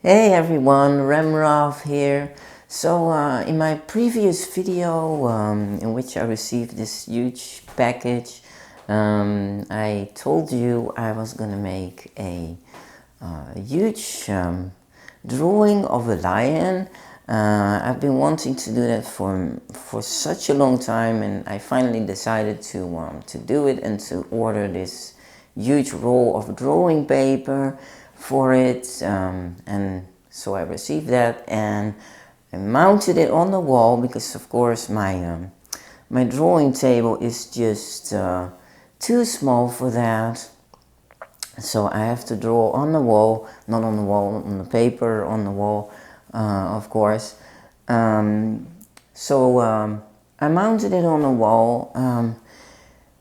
Hey everyone, Remrov here. In my previous video in which I received this huge package, I told you I was gonna make a huge drawing of a lion. I've been wanting to do that for such a long time, and I finally decided to do it and to order this huge roll of drawing paper for it, and so I received that and I mounted it on the wall because of course my drawing table is just too small for that. So I have to draw on the wall, not on the wall, on the paper, on the wall, of course. I mounted it on the wall.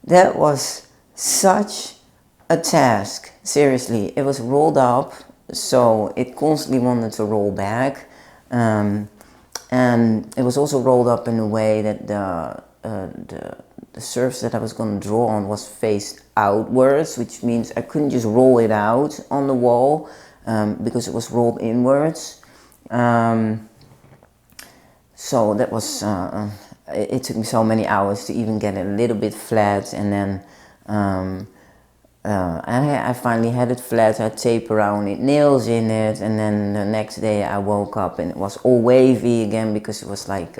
That was such a task. Seriously, it was rolled up, so it constantly wanted to roll back. And it was also rolled up in a way that the surface that I was going to draw on was faced outwards, which means I couldn't just roll it out on the wall because it was rolled inwards. So that was, it took me so many hours to even get it a little bit flat, and then I finally had it flat. I had tape around it, nails in it, and then the next day I woke up and it was all wavy again because it was like,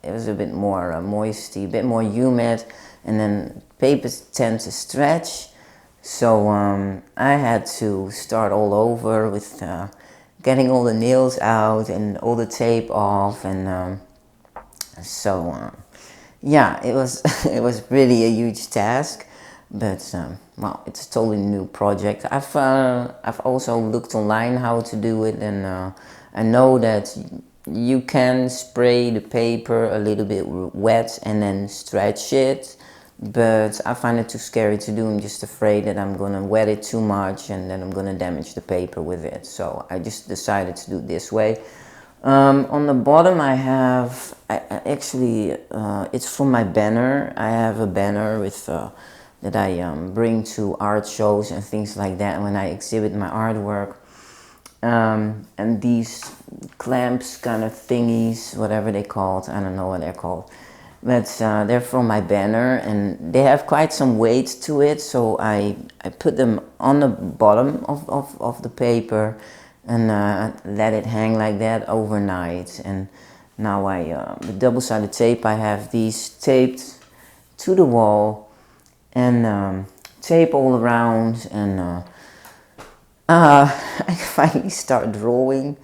it was a bit more moisty, a bit more humid, and then papers tend to stretch. So I had to start all over with getting all the nails out and all the tape off, and yeah, it was it was really a huge task. But well, it's a totally new project. I've also looked online how to do it, and I know that you can spray the paper a little bit wet and then stretch it, but I find it too scary to do. I'm just afraid that I'm gonna wet it too much and then I'm gonna damage the paper with it. So I just decided to do it this way. On the bottom I have, actually, it's from my banner. I have a banner with that I bring to art shows and things like that when I exhibit my artwork. And these clamps kind of thingies, whatever they're called, I don't know what they're called, but they're from my banner and they have quite some weight to it, so I put them on the bottom of the paper and let it hang like that overnight. And now with double-sided tape, I have these taped to the wall and tape all around, and I finally start drawing.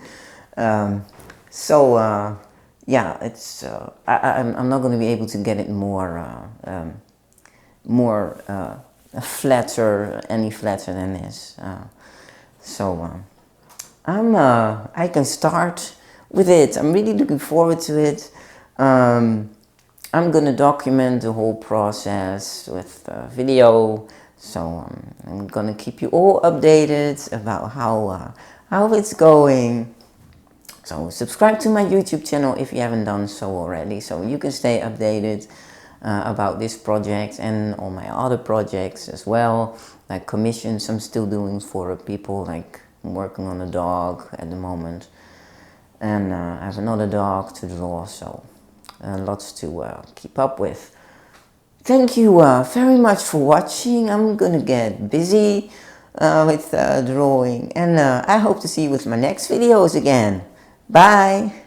Yeah, it's I'm not going to be able to get it flatter, any flatter than this. I can start with it. I'm really looking forward to it. I'm gonna document the whole process with video, so I'm gonna keep you all updated about how it's going. So subscribe to my YouTube channel if you haven't done so already, so you can stay updated about this project and all my other projects as well, like commissions I'm still doing for people. Like I'm working on a dog at the moment, and I have another dog to draw, so lots to keep up with. Thank you very much for watching. I'm gonna get busy with drawing, and I hope to see you with my next videos again. Bye!